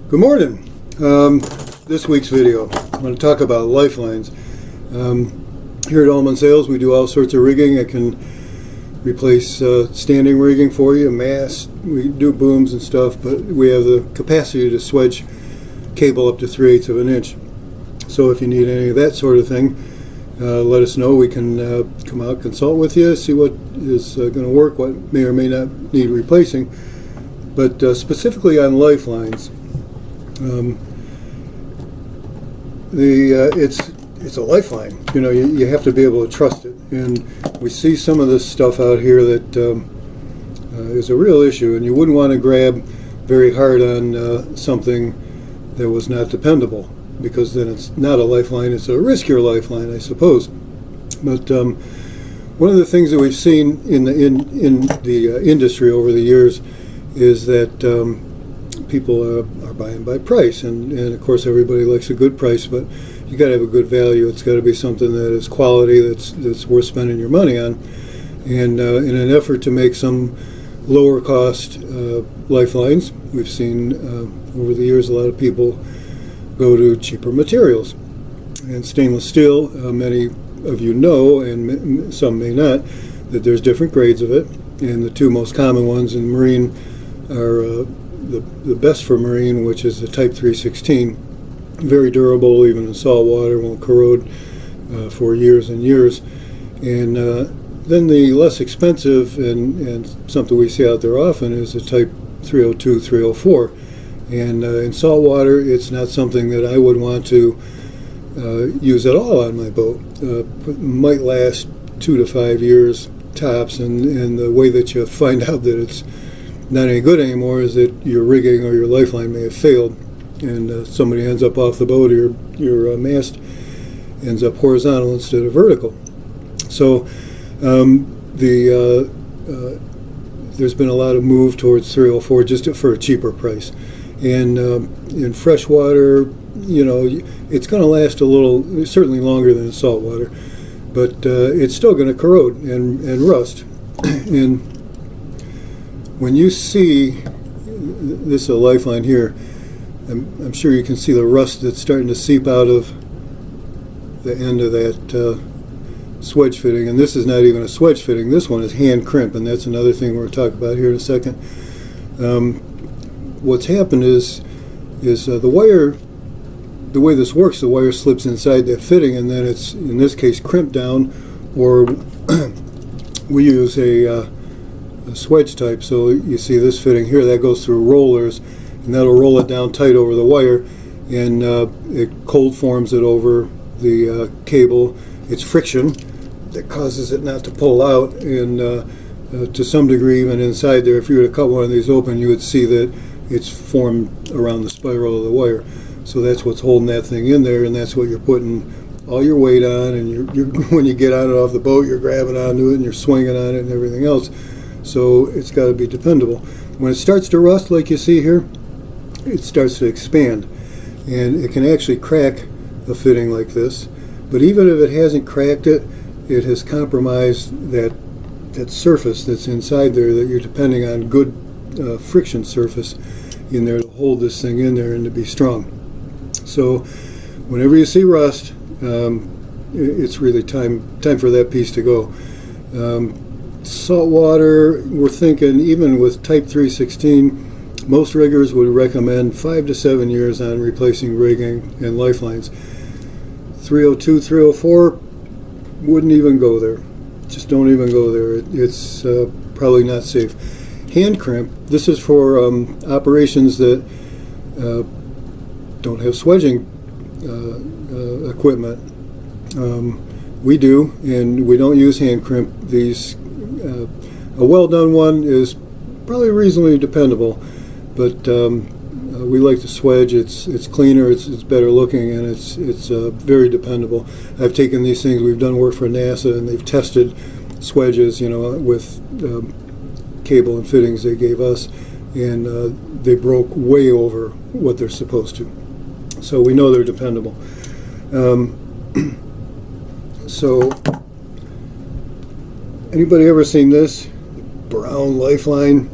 Good morning. This week's video, I'm going to talk about lifelines. Here at Allman Sales, we do all sorts of rigging. I can replace standing rigging for you, masts. We do booms and stuff, but we have the capacity to swedge cable up to 3/8 of an inch. So if you need any of that sort of thing, let us know. We can come out, consult with you, see what is going to work, what may or may not need replacing. But specifically on lifelines, it's a lifeline. You know, you have to be able to trust it. And we see some of this stuff out here that is a real issue, and you wouldn't want to grab very hard on something that was not dependable, because then it's not a lifeline, it's a riskier lifeline, I suppose. But one of the things that we've seen in the industry over the years is that people are buying by price, and of course everybody likes a good price, but you got to have a good value. It's got to be something that is quality, that's worth spending your money on. And in an effort to make some lower cost lifelines, we've seen over the years a lot of people go to cheaper materials. And stainless steel, many of you know, and some may not, that there's different grades of it, and the two most common ones in marine are the best for marine, which is the Type 316, very durable, even in salt water, won't corrode for years and years. And then the less expensive, and something we see out there often, is the Type 302, 304. And in salt water, it's not something that I would want to use at all on my boat. It might last 2 to 5 years tops, and the way that you find out that it's not any good anymore is that your rigging or your lifeline may have failed, and somebody ends up off the boat, or your mast ends up horizontal instead of vertical. So there's been a lot of move towards 304 just for a cheaper price. And in freshwater, you know, it's going to last a little, certainly longer than in salt water, but it's still going to corrode and rust. And when you see this is a lifeline here, I'm sure you can see the rust that's starting to seep out of the end of that swedge fitting. And this is not even a swedge fitting. This one is hand crimp, and that's another thing we're going to talk about here in a second. What's happened is the wire, the way this works, the wire slips inside that fitting, and then it's, in this case, crimped down, or we use a swedge type. So you see this fitting here, that goes through rollers, and that'll roll it down tight over the wire, and it cold forms it over the cable. It's friction that causes it not to pull out, and to some degree, even inside there, if you were to cut one of these open, you would see that it's formed around the spiral of the wire. So that's what's holding that thing in there, and that's what you're putting all your weight on, and you're when you get on and off the boat, you're grabbing onto it and you're swinging on it and everything else. So it's got to be dependable. When it starts to rust, like you see here, it starts to expand, and it can actually crack a fitting like this. But even if it hasn't cracked it, it has compromised that surface that's inside there, that you're depending on good friction surface in there to hold this thing in there and to be strong. So whenever you see rust, it's really time for that piece to go. Salt water, we're thinking, even with Type 316, most riggers would recommend 5 to 7 years on replacing rigging and lifelines. 302, 304, wouldn't even go there. Just don't even go there. It's probably not safe. Hand crimp, this is for operations that don't have swedging equipment. We do, and we don't use hand crimp. These a well-done one is probably reasonably dependable, but we like to swedge. It's cleaner, it's better looking, and it's very dependable. I've taken these things. We've done work for NASA, and they've tested swedges, you know, with cable and fittings they gave us, and they broke way over what they're supposed to. So we know they're dependable. So anybody ever seen this brown lifeline?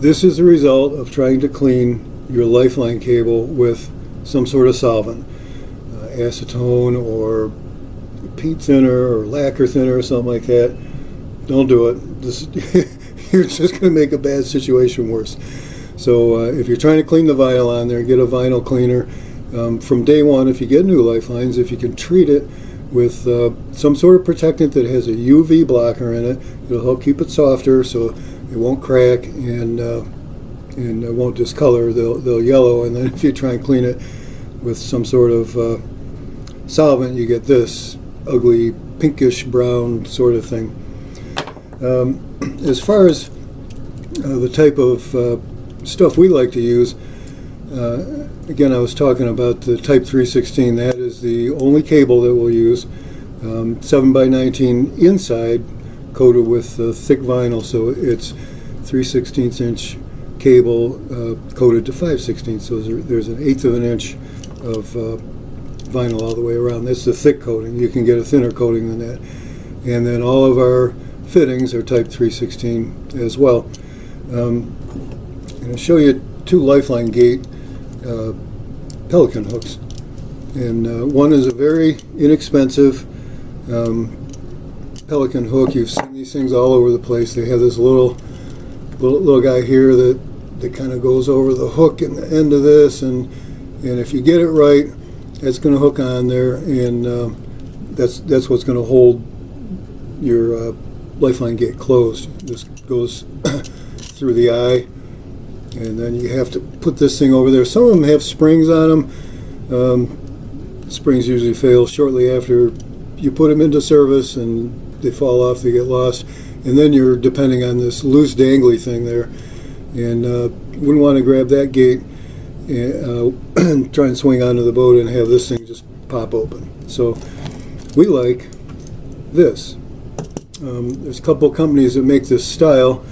This is the result of trying to clean your lifeline cable with some sort of solvent, acetone or paint thinner or lacquer thinner or something like that. Don't do it. You're just going to make a bad situation worse. So if you're trying to clean the vinyl on there, get a vinyl cleaner. From day one, if you get new lifelines, if you can treat it with some sort of protectant that has a UV blocker in it, it'll help keep it softer so it won't crack and it won't discolor. They'll yellow, and then if you try and clean it with some sort of solvent, you get this ugly pinkish brown sort of thing. As far as the type of stuff we like to use, again, I was talking about the Type 316. That is the only cable that we'll use. 7x19 inside, coated with thick vinyl, so it's 3/16 inch cable coated to 5/16. So there's an eighth of an inch of vinyl all the way around. That's the thick coating. You can get a thinner coating than that. And then all of our fittings are Type 316 as well. I'm going to show you two Lifeline gate pelican hooks, and one is a very inexpensive pelican hook. You've seen these things all over the place. They have this little guy here that kind of goes over the hook and the end of this, and if you get it right, it's going to hook on there, and that's what's going to hold your Lifeline gate closed. This goes through the eye, and then you have to put this thing over there. Some of them have springs on them. Springs usually fail shortly after you put them into service, and they fall off, they get lost, and then you're depending on this loose dangly thing there, and wouldn't want to grab that gate and try and swing onto the boat and have this thing just pop open. So we like this. There's a couple companies that make this style,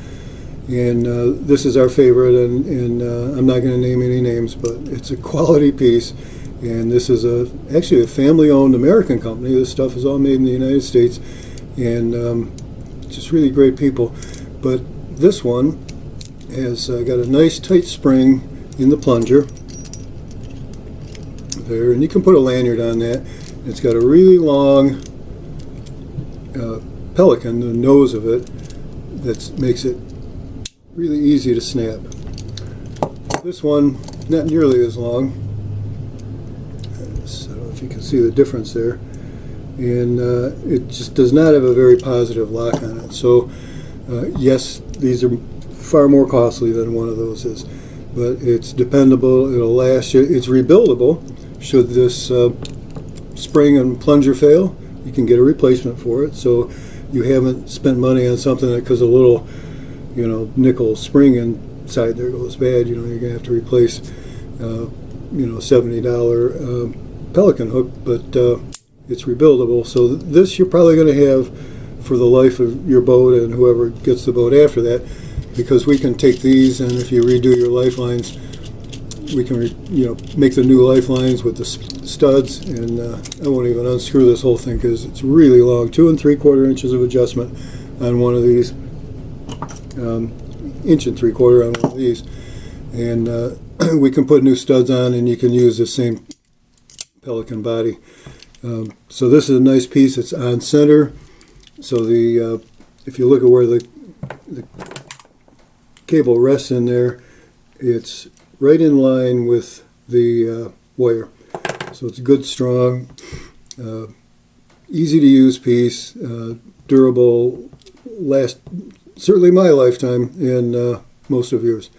and this is our favorite, and I'm not going to name any names, but it's a quality piece, and this is actually a family-owned American company. This stuff is all made in the United States, and just really great people. But this one has got a nice tight spring in the plunger there, and you can put a lanyard on that. It's got a really long pelican, the nose of it, that makes it really easy to snap. This one, not nearly as long. I don't know if you can see the difference there. And it just does not have a very positive lock on it. So yes, these are far more costly than one of those is, but it's dependable, it'll last you. It's rebuildable. Should this spring and plunger fail, you can get a replacement for it. So you haven't spent money on something that, because a little, nickel spring inside there goes bad, you're going to have to replace, $70 pelican hook, but it's rebuildable. So this you're probably going to have for the life of your boat and whoever gets the boat after that, because we can take these, and if you redo your lifelines, we can make the new lifelines with the studs, and I won't even unscrew this whole thing because it's really long, 2 3/4 inches of adjustment on one of these, 1 3/4 on one of these, and we can put new studs on, and you can use the same pelican body. So this is a nice piece. It's on center, so the if you look at where the cable rests in there, it's right in line with the wire. So it's good, strong, easy to use piece, durable, last certainly my lifetime and most of yours.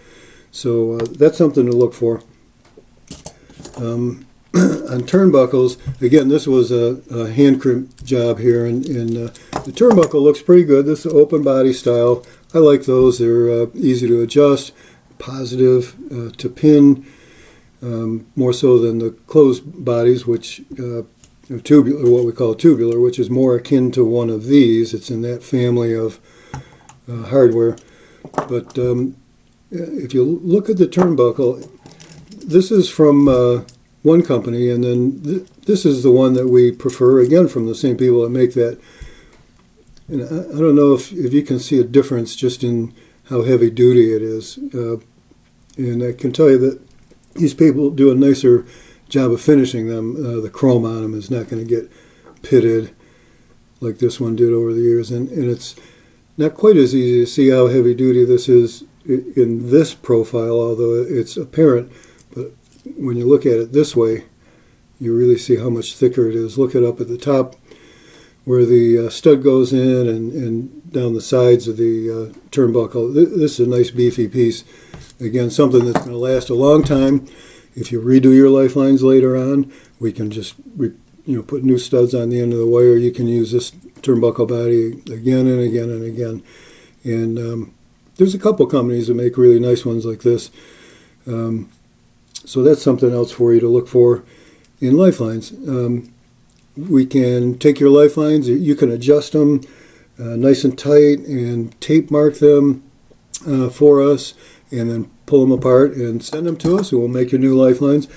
So that's something to look for. On turnbuckles, again, this was a hand crimp job here, and the turnbuckle looks pretty good. This is open body style. I like those. They're easy to adjust, positive to pin, more so than the closed bodies, which tubular, what we call tubular, which is more akin to one of these. It's in that family of hardware. But if you look at the turnbuckle, this is from one company, and then this is the one that we prefer, again, from the same people that make that. And I don't know if you can see a difference just in how heavy duty it is. And I can tell you that these people do a nicer job of finishing them. The chrome on them is not going to get pitted like this one did over the years, and it's not quite as easy to see how heavy duty this is in this profile, although it's apparent. But when you look at it this way, you really see how much thicker it is. Look it up at the top where the stud goes in, and down the sides of the turnbuckle. This is a nice beefy piece. Again, something that's going to last a long time. If you redo your lifelines later on, we can just put new studs on the end of the wire. You can use this turnbuckle body again and again and again. And there's a couple companies that make really nice ones like this. So that's something else for you to look for in lifelines. We can take your lifelines, you can adjust them nice and tight and tape mark them for us, and then pull them apart and send them to us, and we'll make your new lifelines.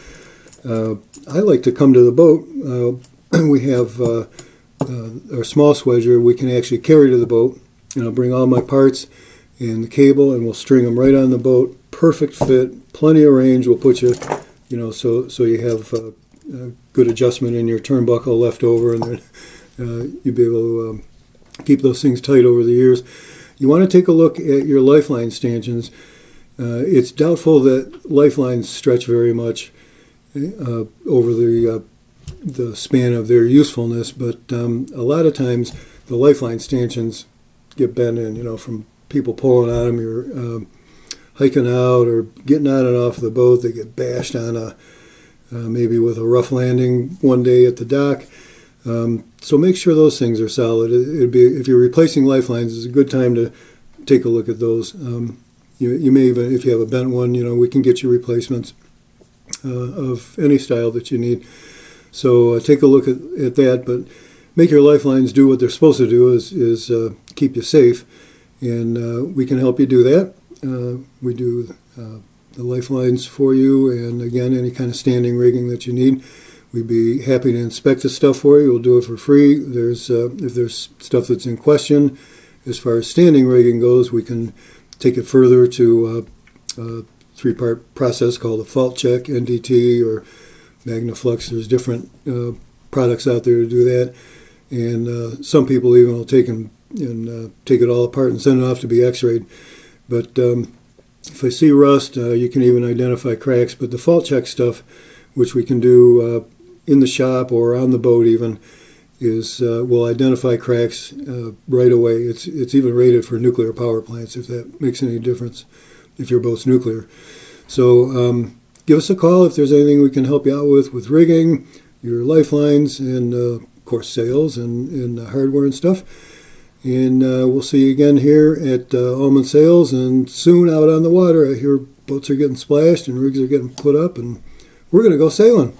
I like to come to the boat. We have our small swedger we can actually carry to the boat, and I'll bring all my parts and the cable, and we'll string them right on the boat. Perfect fit, plenty of range. We'll put you, so you have good adjustment in your turnbuckle left over, and then you'll be able to keep those things tight over the years. You want to take a look at your lifeline stanchions. It's doubtful that lifelines stretch very much over the span of their usefulness, but a lot of times the lifeline stanchions get bent in, from people pulling on them. You're hiking out or getting on and off the boat. They get bashed on maybe with a rough landing one day at the dock. So make sure those things are solid. If you're replacing lifelines, it's a good time to take a look at those. You may even, if you have a bent one, we can get you replacements of any style that you need. So take a look at that, but make your lifelines do what they're supposed to do, is keep you safe, and we can help you do that. We do the lifelines for you, and again, any kind of standing rigging that you need. We'd be happy to inspect the stuff for you. We'll do it for free. If there's stuff that's in question, as far as standing rigging goes, we can take it further to a three-part process called a fault check, NDT or MagnaFlux. There's different products out there to do that, and some people even will take it all apart and send it off to be x-rayed. But if I see rust, you can even identify cracks. But the fault check stuff, which we can do in the shop or on the boat even, will identify cracks right away. It's even rated for nuclear power plants, if that makes any difference, if your boat's nuclear. So give us a call if there's anything we can help you out with rigging, your lifelines, and of course sails and hardware and stuff. And we'll see you again here at Allman Sails, and soon out on the water. I hear boats are getting splashed and rigs are getting put up, and we're going to go sailing.